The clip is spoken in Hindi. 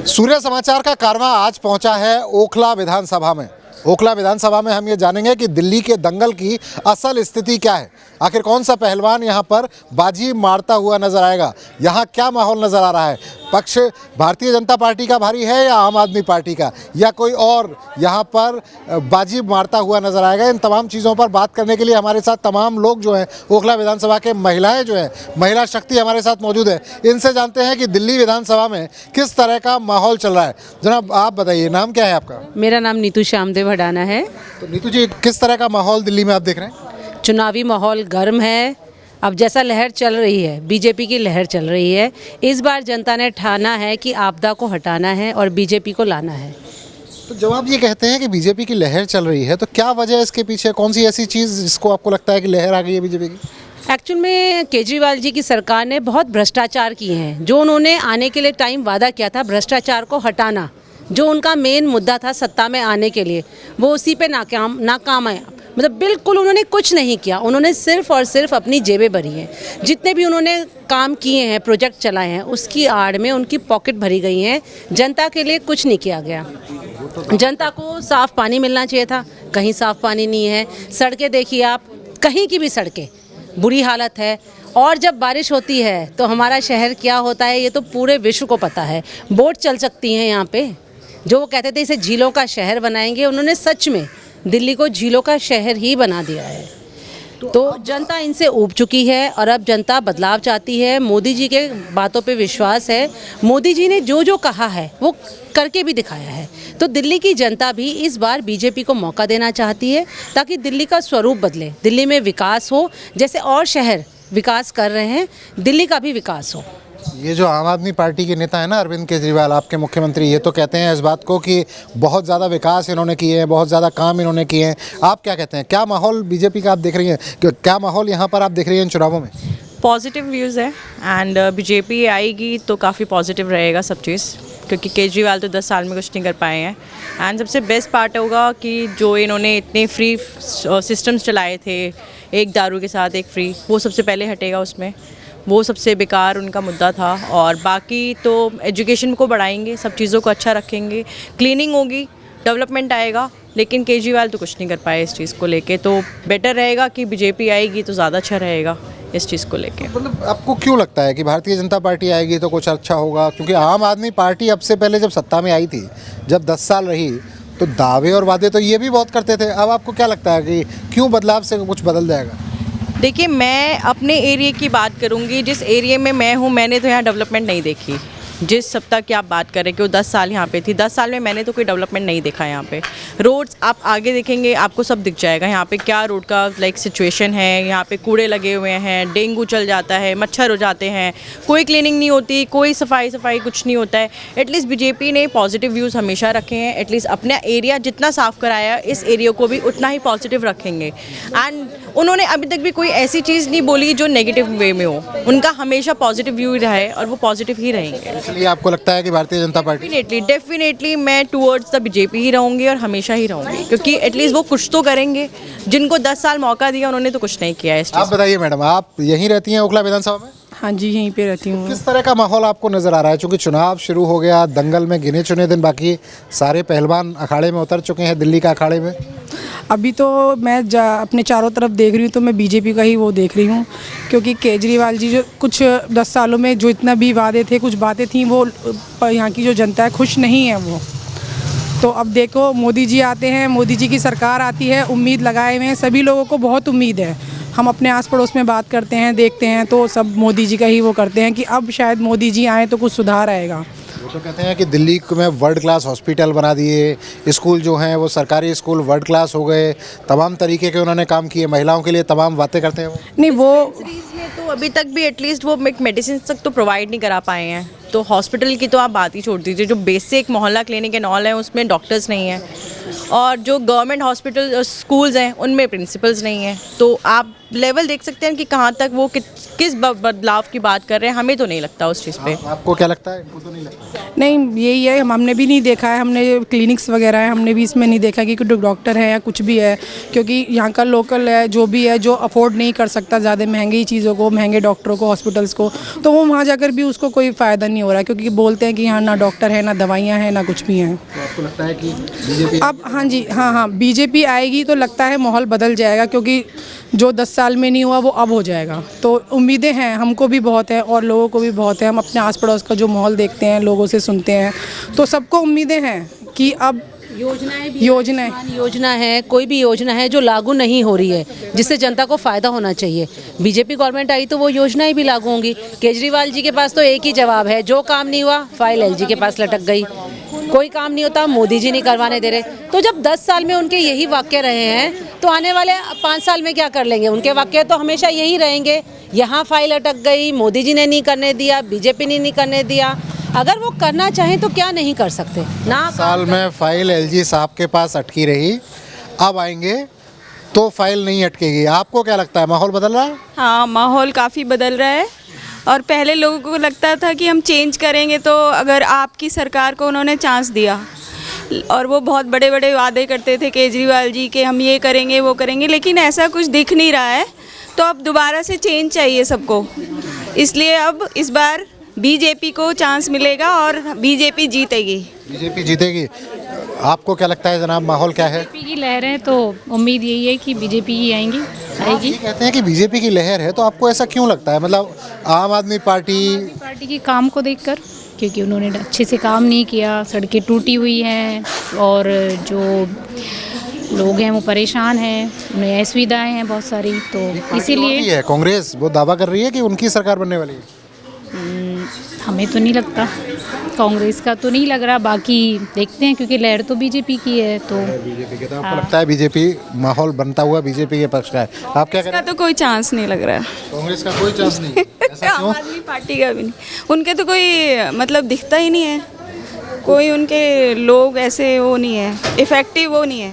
सूर्य समाचार का कारवां आज पहुंचा है ओखला विधानसभा में। ओखला विधानसभा में हम ये जानेंगे कि दिल्ली के दंगल की असल स्थिति क्या है। आखिर कौन सा पहलवान यहां पर बाजी मारता हुआ नजर आएगा, यहां क्या माहौल नजर आ रहा है, पक्ष भारतीय जनता पार्टी का भारी है या आम आदमी पार्टी का, या कोई और यहां पर बाजी मारता हुआ नजर आएगा। इन तमाम चीज़ों पर बात करने के लिए हमारे साथ तमाम लोग जो हैं, ओखला विधानसभा के महिलाएं जो हैं, महिला शक्ति हमारे साथ मौजूद है। इनसे जानते हैं कि दिल्ली विधानसभा में किस तरह का माहौल चल रहा है। जनाब आप बताइए, नाम क्या है आपका? मेरा नाम नीतू श्यामदेव हडाना है। तो नीतू जी, किस तरह का माहौल दिल्ली में आप देख रहे हैं? चुनावी माहौल गर्म है। अब जैसा लहर चल रही है, बीजेपी की लहर चल रही है, इस बार जनता ने ठाना है कि आपदा को हटाना है और बीजेपी को लाना है। तो जब आप ये कहते हैं कि बीजेपी की लहर चल रही है, तो क्या वजह है इसके पीछे? कौन सी ऐसी चीज़ जिसको आपको लगता है कि लहर आ गई है बीजेपी की? एक्चुअल में केजरीवाल जी की सरकार ने बहुत भ्रष्टाचार किए हैं। जो उन्होंने आने के लिए टाइम वादा किया था, भ्रष्टाचार को हटाना, जो उनका मेन मुद्दा था सत्ता में आने के लिए, वो उसी पे नाकाम है। मतलब बिल्कुल उन्होंने कुछ नहीं किया। उन्होंने सिर्फ और सिर्फ अपनी जेबें भरी हैं। जितने भी उन्होंने काम किए हैं, प्रोजेक्ट चलाए हैं, उसकी आड़ में उनकी पॉकेट भरी गई हैं। जनता के लिए कुछ नहीं किया गया। जनता को साफ़ पानी मिलना चाहिए था, कहीं साफ़ पानी नहीं है। सड़कें देखिए आप, कहीं की भी सड़कें बुरी हालत है। और जब बारिश होती है तो हमारा शहर क्या होता है, ये तो पूरे विश्व को पता है। बोट चल सकती हैं यहाँ पे। जो वो कहते थे इसे झीलों का शहर बनाएंगे, उन्होंने सच में दिल्ली को झीलों का शहर ही बना दिया है। तो जनता इनसे ऊब चुकी है और अब जनता बदलाव चाहती है। मोदी जी के बातों पे विश्वास है। मोदी जी ने जो जो कहा है वो करके भी दिखाया है। तो दिल्ली की जनता भी इस बार बीजेपी को मौका देना चाहती है, ताकि दिल्ली का स्वरूप बदले, दिल्ली में विकास हो। जैसे और शहर विकास कर रहे हैं, दिल्ली का भी विकास हो। ये जो आम आदमी पार्टी के नेता है ना, अरविंद केजरीवाल, आपके मुख्यमंत्री, ये तो कहते हैं इस बात को कि बहुत ज़्यादा विकास इन्होंने किए हैं, बहुत ज़्यादा काम इन्होंने किए हैं। आप क्या कहते हैं, क्या माहौल बीजेपी का आप देख रही हैं, क्या माहौल यहाँ पर आप देख रही हैं इन चुनावों में? पॉजिटिव व्यूज़ है एंड बीजेपी आएगी तो काफ़ी पॉजिटिव रहेगा सब चीज़, क्योंकि केजरीवाल तो 10 साल में कुछ नहीं कर पाए हैं। एंड सबसे बेस्ट पार्ट होगा कि जो इन्होंने इतने फ्री सिस्टम्स चलाए थे, एक दारू के साथ एक फ्री, वो सबसे पहले हटेगा उसमें। वो सबसे बेकार उनका मुद्दा था। और बाकी तो एजुकेशन को बढ़ाएंगे, सब चीज़ों को अच्छा रखेंगे, क्लीनिंग होगी, डेवलपमेंट आएगा। लेकिन केजरीवाल तो कुछ नहीं कर पाए इस चीज़ को लेके। तो बेटर रहेगा कि बीजेपी आएगी तो ज़्यादा अच्छा रहेगा इस चीज़ को लेके। मतलब आपको क्यों लगता है कि भारतीय जनता पार्टी आएगी तो कुछ अच्छा होगा? क्योंकि आम आदमी पार्टी अब से पहले जब सत्ता में आई थी, जब 10 साल रही, तो दावे और वादे तो ये भी बहुत करते थे। अब आपको क्या लगता है कि क्यों बदलाव से कुछ बदल जाएगा? देखिए, मैं अपने एरिया की बात करूंगी। जिस एरिया में मैं हूँ, मैंने तो यहाँ डेवलपमेंट नहीं देखी। जिस सप्ताह की आप बात करें कि वो 10 साल यहाँ पे थी, 10 साल में मैंने तो कोई डेवलपमेंट नहीं देखा यहाँ पे। रोड्स आप आगे देखेंगे, आपको सब दिख जाएगा यहाँ पे क्या रोड का सिचुएशन है। यहाँ पे कूड़े लगे हुए हैं, डेंगू चल जाता है, मच्छर हो जाते हैं, कोई क्लीनिंग नहीं होती, कोई सफाई कुछ नहीं होता है। एटलीस्ट बीजेपी ने पॉजिटिव व्यूज़ हमेशा रखे हैं। एटलीस्ट अपना एरिया जितना साफ़ कराया, इस एरिया को भी उतना ही पॉजिटिव रखेंगे। एंड उन्होंने अभी तक भी कोई ऐसी चीज़ नहीं बोली जो नेगेटिव वे में हो। उनका हमेशा पॉजिटिव व्यू रहा है और वो पॉजिटिव ही रहेंगे। इसलिए आपको लगता है कि भारतीय जनता पार्टी? डेफिनेटली मैं टूवर्ड्स द बीजेपी ही रहूँगी और हमेशा ही रहूँगी, क्योंकि एटलीस्ट वो कुछ तो करेंगे। जिनको 10 साल मौका दिया, उन्होंने तो कुछ नहीं किया है। आप बताइए मैडम, आप यहीं रहती हैं ओखला विधानसभा में? हाँ जी, यहीं पे रहती हूँ। किस तरह का माहौल आपको नज़र आ रहा है? चूँकि चुनाव शुरू हो गया, दंगल में गिने चुने दिन बाकी, सारे पहलवान अखाड़े में उतर चुके हैं, दिल्ली का अखाड़े में। अभी तो मैं अपने चारों तरफ देख रही हूँ तो मैं बीजेपी का ही वो देख रही हूँ, क्योंकि केजरीवाल जी जो कुछ 10 सालों में जो इतना भी वादे थे, कुछ बातें थी, वो यहाँ की जो जनता है खुश नहीं है वो। तो अब देखो, मोदी जी आते हैं, मोदी जी की सरकार आती है, उम्मीद लगाए हुए हैं, सभी लोगों को बहुत उम्मीद है। हम अपने आस पड़ोस में बात करते हैं, देखते हैं, तो सब मोदी जी का ही वो करते हैं कि अब शायद मोदी जी आए तो कुछ सुधार आएगा। वो तो कहते हैं कि दिल्ली में वर्ल्ड क्लास हॉस्पिटल बना दिए, स्कूल जो हैं वो सरकारी स्कूल वर्ल्ड क्लास हो गए, तमाम तरीके के उन्होंने काम किए, महिलाओं के लिए तमाम बातें करते हैं वो। नहीं, वो तो अभी तक भी एटलीस्ट वो मेडिसिन तक तो प्रोवाइड नहीं करा पाए हैं। तो हॉस्पिटल की तो आप बात ही छोड़ दीजिए। जो बेसिक मोहल्ला क्लिनिक एंड ऑल है, उसमें डॉक्टर्स नहीं हैं। और जो गवर्नमेंट हॉस्पिटल स्कूल्स हैं, उनमें प्रिंसिपल्स नहीं हैं। तो आप लेवल देख सकते हैं कि कहाँ तक वो किस बदलाव की बात कर रहे हैं। हमें तो नहीं लगता उस चीज़ पे। आपको क्या लगता है? इनको तो नहीं लगता? नहीं, यही है, हमने भी नहीं देखा है। हमने क्लिनिक्स वगैरह है, हमने भी इसमें नहीं देखा कि कोई डॉक्टर है या कुछ भी है, क्योंकि यहाँ का लोकल है जो भी है, जो अफोर्ड नहीं कर सकता ज़्यादा महंगी चीज़ों को, महंगे डॉक्टरों को, हॉस्पिटल्स को, तो वो वहाँ जाकर भी उसको कोई फ़ायदा नहीं नहीं हो रहा है, क्योंकि बोलते हैं कि यहाँ ना डॉक्टर है, ना दवाइयाँ हैं, ना कुछ भी हैं। तो आपको लगता है कि बीजेपी अब हाँ जी, हाँ बीजेपी आएगी तो लगता है माहौल बदल जाएगा, क्योंकि जो 10 साल में नहीं हुआ वो अब हो जाएगा। तो उम्मीदें हैं हमको भी बहुत है और लोगों को भी बहुत है। हम अपने आस पड़ोस का जो माहौल देखते हैं, लोगों से सुनते हैं, तो सबको उम्मीदें हैं कि अब योजना है, कोई भी योजना है जो लागू नहीं हो रही है, जिससे जनता को फ़ायदा होना चाहिए। बीजेपी गवर्नमेंट आई तो वो योजनाएं भी लागू होंगी। केजरीवाल जी के पास तो एक ही जवाब है, जो काम नहीं हुआ फाइल एलजी के पास लटक गई, कोई काम नहीं होता मोदी जी नहीं करवाने दे रहे। तो जब 10 साल में उनके यही वाक्य रहे हैं तो आने वाले 5 साल में क्या कर लेंगे? उनके वाक्य तो हमेशा यही रहेंगे, यहाँ फाइल अटक गई, मोदी जी ने नहीं करने दिया, बीजेपी ने नहीं करने दिया। अगर वो करना चाहें तो क्या नहीं कर सकते ना। साल में फाइल एलजी साहब के पास अटकी रही, अब आएंगे तो फाइल नहीं अटकेगी। आपको क्या लगता है, माहौल बदल रहा है? हाँ, माहौल काफ़ी बदल रहा है। और पहले लोगों को लगता था कि हम चेंज करेंगे, तो अगर आपकी सरकार को उन्होंने चांस दिया और वो बहुत बड़े बड़े वादे करते थे केजरीवाल जी के, हम ये करेंगे वो करेंगे, लेकिन ऐसा कुछ दिख नहीं रहा है। तो अब दोबारा से चेंज चाहिए सबको, इसलिए अब इस बार बीजेपी को चांस मिलेगा और बीजेपी जीतेगी। बीजेपी जीतेगी। आपको क्या लगता है जनाब, माहौल क्या है? बीजेपी की लहर है तो उम्मीद यही है कि बीजेपी ही आएगी। ये कहते हैं कि बीजेपी की लहर है, तो आपको ऐसा क्यों लगता है? मतलब आम आदमी पार्टी के काम को देखकर, क्योंकि उन्होंने अच्छे से काम नहीं किया, सड़कें टूटी हुई हैं और जो लोग हैं वो परेशान हैं, उन्हें असुविधाएं हैं बहुत सारी, तो इसीलिए है कांग्रेस वो दावा कर रही है कि उनकी सरकार बनने वाली है। हमें तो नहीं लगता, कांग्रेस का तो नहीं लग रहा, बाकी देखते हैं, क्योंकि लहर तो बीजेपी की है। तो बीजेपी के, तो आपको लगता है बीजेपी माहौल बनता हुआ बीजेपी के पक्ष का है? आप क्या इसका तो कोई चांस नहीं लग रहा है। कांग्रेस का कोई चांस नहीं? ऐसा आम क्यों? आदमी पार्टी का भी नहीं, उनके तो कोई मतलब दिखता ही नहीं है, कोई उनके लोग ऐसे वो नहीं है, इफेक्टिव वो नहीं है।